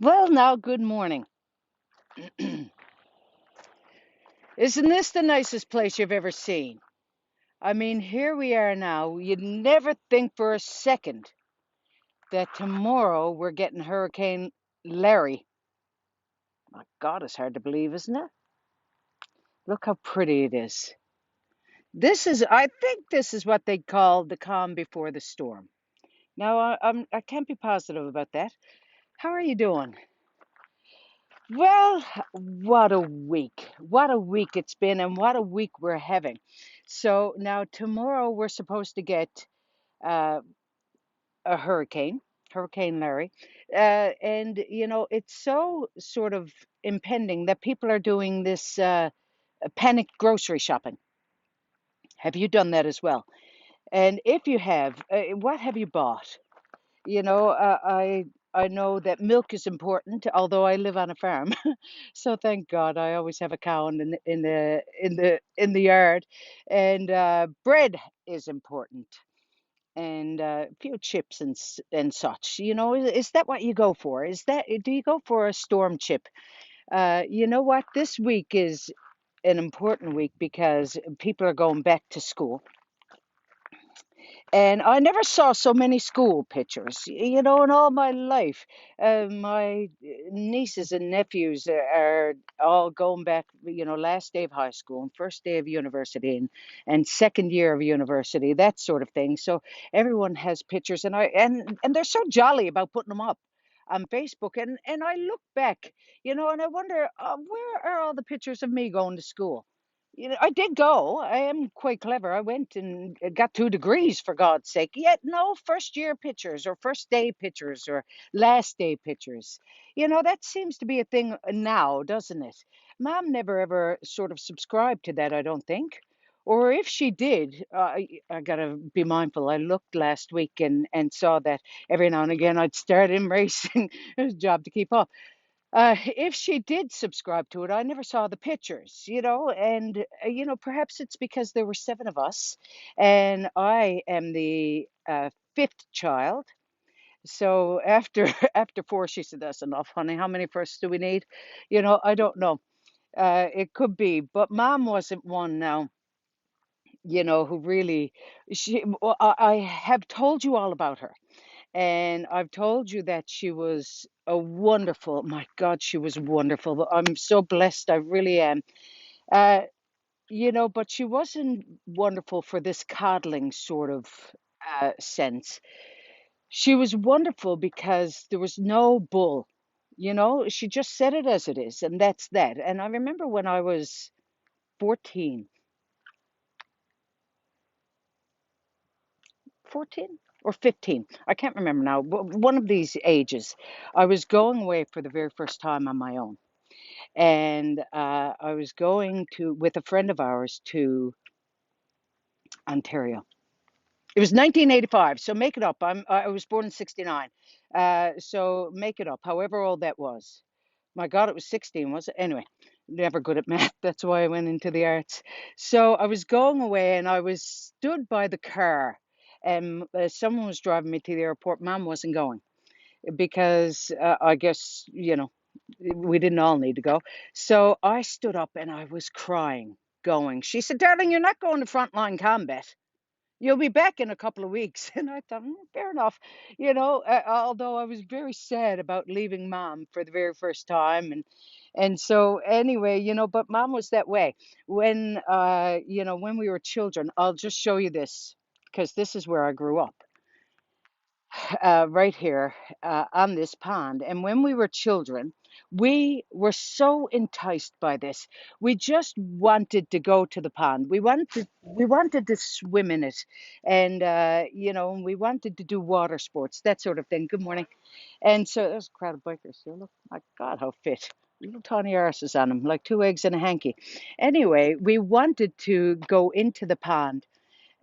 Well, now, good morning. Isn't this the nicest place you've ever seen? I mean, here we are now. You'd never think for a second that tomorrow we're getting Hurricane Larry. My God, it's hard to believe, isn't it? Look how pretty it is. I think this is what they call the calm before the storm. Now, I can't be positive about that. How are you doing? Well, what a week. What a week it's been, and what a week we're having. So now tomorrow we're supposed to get uh, a hurricane, Hurricane Larry. And, it's so sort of impending that people are doing this panic grocery shopping. Have you done that as well? And if you have, what have you bought? I know that milk is important, although I live on a farm. So thank God I always have a cow in the yard, and bread is important, and a few chips and such. Is that what you go for? Do you go for a storm chip? You know what? This week is an important week because people are going back to school. And I never saw so many school pictures, in all my life. My nieces and nephews are all going back, last day of high school and first day of university and second year of university, that sort of thing. So everyone has pictures, and they're so jolly about putting them up on Facebook. And I look back, and I wonder, where are all the pictures of me going to school? I did go. I am quite clever. I went and got 2 degrees, for God's sake. Yet no first year pictures or first day pictures or last day pictures. That seems to be a thing now, doesn't it? Mom never ever sort of subscribed to that, I don't think. Or if she did, I gotta be mindful. I looked last week and saw that every now and again I'd start embracing. It was a job to keep up. If she did subscribe to it, I never saw the pictures, and perhaps it's because there were seven of us, and I am the fifth child. So after after four, she said, "That's enough, honey. How many firsts do we need?" I don't know. It could be, but Mom wasn't one now. Who really well, I have told you all about her. And I've told you that she was a wonderful, my God, she was wonderful. I'm so blessed. I really am. Uh, but she wasn't wonderful for this coddling sort of sense. She was wonderful because there was no bull. She just said it as it is, and that's that. And I remember when I was 14, 14 or 15, I can't remember now, one of these ages, I was going away for the very first time on my own. And I was going to with a friend of ours to Ontario. It was 1985, so make it up. I was born in '69, so make it up. However old that was. My God, it was 16, was it? Anyway, never good at math. That's why I went into the arts. So I was going away, and I was stood by the car, and someone was driving me to the airport. Mom wasn't going because I guess we didn't all need to go. So I stood up and I was crying, going. She said, "Darling, you're not going to frontline combat. You'll be back in a couple of weeks." And I thought, fair enough. Although I was very sad about leaving Mom for the very first time. And so anyway, but Mom was that way. When we were children, I'll just show you this because this is where I grew up, right here on this pond. And when we were children, we were so enticed by this. We just wanted to go to the pond. We wanted to swim in it, and we wanted to do water sports, that sort of thing. Good morning. And so there's a crowd of bikers here. Look, my God, how fit. Little tiny arses on them, like two eggs in a hanky. Anyway, we wanted to go into the pond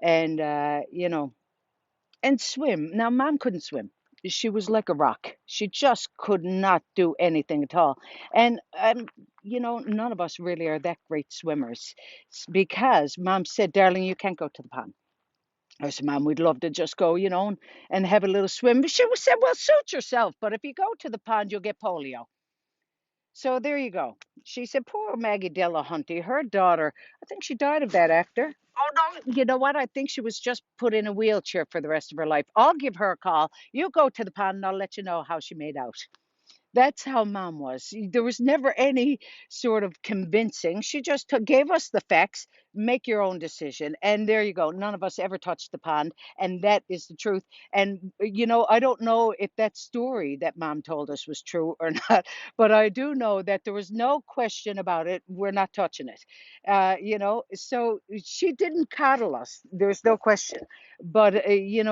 and and swim. Now, Mom couldn't swim. She was like a rock. She just could not do anything at all. And, none of us really are that great swimmers because Mom said, "Darling, you can't go to the pond." I said, Mom, we'd love to just go, and have a little swim. But she said, well, suit yourself. But if you go to the pond, you'll get polio. So there you go. She said, poor Maggie Delahunty, her daughter, I think she died of that after. Oh, no, you know what? I think she was just put in a wheelchair for the rest of her life. I'll give her a call. You go to the pond and I'll let you know how she made out. That's how Mom was. There was never any sort of convincing. She just gave us the facts, make your own decision. And there you go. None of us ever touched the pond. And that is the truth. And, I don't know if that story that Mom told us was true or not, but I do know that there was no question about it. We're not touching it. So she didn't coddle us. There's no question. But,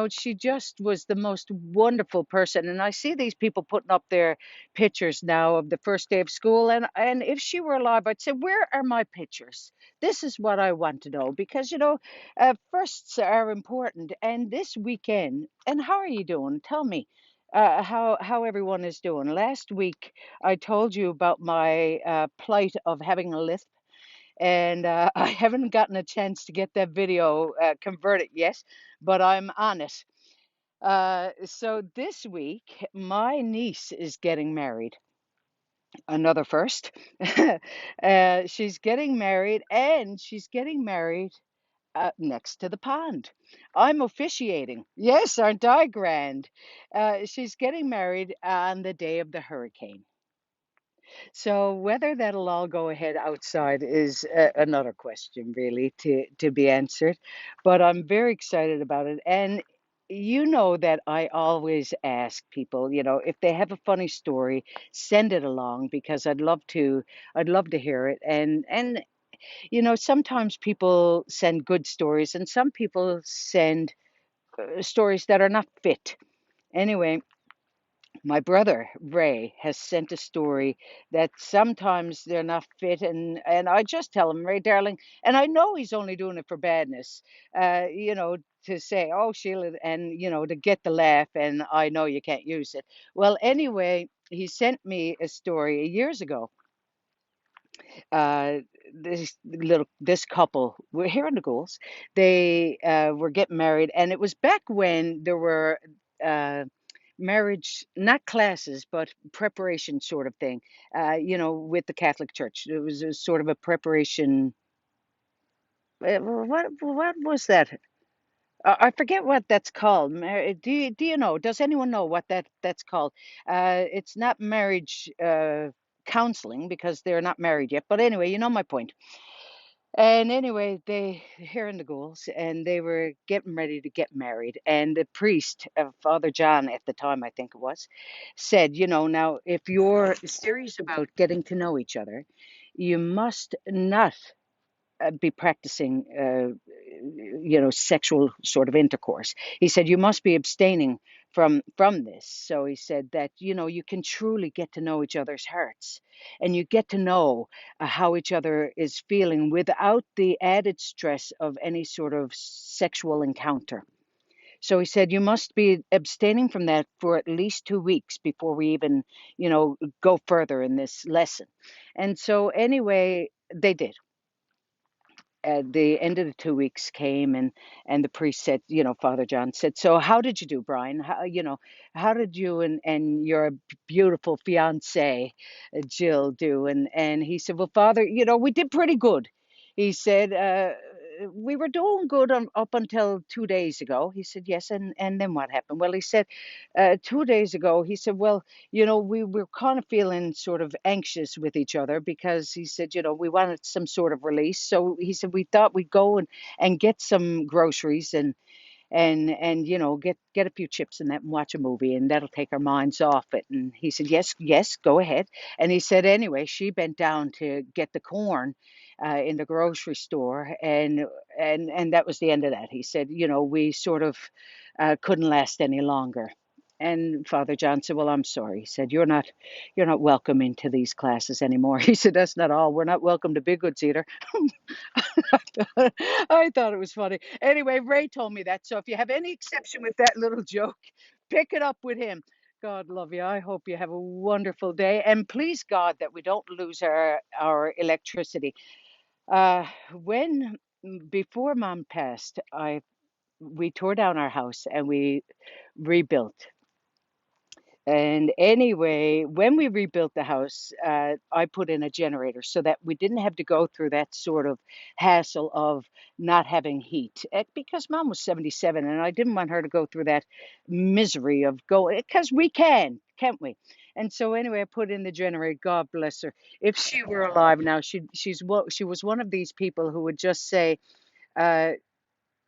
she just was the most wonderful person. And I see these people putting up their pictures now of the first day of school, and if she were alive, I'd say, where are my pictures? This is what I want to know, because firsts are important. And this weekend, and how are you doing? Tell me how everyone is doing. Last week I told you about my plight of having a lisp, and I haven't gotten a chance to get that video converted yet, but I'm on it. So this week, my niece is getting married, another first. She's getting married, and she's getting married next to the pond. I'm officiating. Yes, aren't I grand? She's getting married on the day of the hurricane. So whether that'll all go ahead outside is another question, really, to be answered. But I'm very excited about it. And you know that I always ask people, if they have a funny story, send it along, because I'd love to hear it. And sometimes people send good stories, and some people send stories that are not fit. Anyway, my brother Ray has sent a story that sometimes they're not fit, and I just tell him, Ray, darling, and I know he's only doing it for badness, to say, oh, Sheila, and to get the laugh, and I know you can't use it. Well, anyway, he sent me a story years ago. uh this couple were here in the Gulls. They were getting married, and it was back when there were uh marriage, not classes, but preparation sort of thing, with the Catholic Church. It was a sort of a preparation. What was that? I forget what that's called. Do you know? Does anyone know what that's called? It's not marriage counseling, because they're not married yet. But anyway, you know my point. And anyway, they here in the Ghouls, and they were getting ready to get married. And the priest, Father John at the time, I think it was, said, now if you're serious about getting to know each other, you must not be practicing, sexual sort of intercourse. He said you must be abstaining from this. So he said that you can truly get to know each other's hearts, and you get to know how each other is feeling without the added stress of any sort of sexual encounter. So he said you must be abstaining from that for at least 2 weeks before we even, go further in this lesson. And so anyway, they did. At the end of the 2 weeks came, and the priest said, Father John said, so how did you do, Brian? How did you and your beautiful fiance Jill do? And he said, well, Father, we did pretty good. He said, we were doing good up until 2 days ago. He said, yes. And then what happened? Well, he said, 2 days ago, he said, well, we were kind of feeling sort of anxious with each other, because he said, we wanted some sort of release. So he said, we thought we'd go and get some groceries, and get a few chips and that, and watch a movie, and that'll take our minds off it. And he said, yes, yes, go ahead. And he said, anyway, she bent down to get the corn in the grocery store, and that was the end of that. He said, we sort of couldn't last any longer. And Father John said, well, I'm sorry. He said, you're not welcome into these classes anymore. He said, that's not all. We're not welcome to Big Goods either. I thought it was funny. Anyway, Ray told me that. So if you have any exception with that little joke, pick it up with him. God love you. I hope you have a wonderful day. And please, God, that we don't lose our electricity. When Before Mom passed, I we tore down our house and we rebuilt. And anyway, when we rebuilt the house, I put in a generator so that we didn't have to go through that sort of hassle of not having heat. Because mom was 77 and I didn't want her to go through that misery of going, because we can, can't we? And so anyway, I put in the generator. God bless her. If she were alive now, she was one of these people who would just say, uh,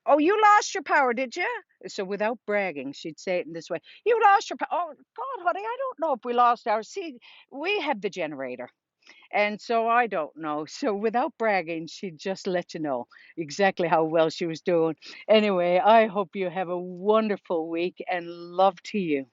"Oh, you lost your power, did you?" So without bragging, she'd say it in this way: "You lost your power." Oh God, honey, I don't know if we lost ours. See, we have the generator, and so I don't know. So without bragging, she'd just let you know exactly how well she was doing. Anyway, I hope you have a wonderful week and love to you.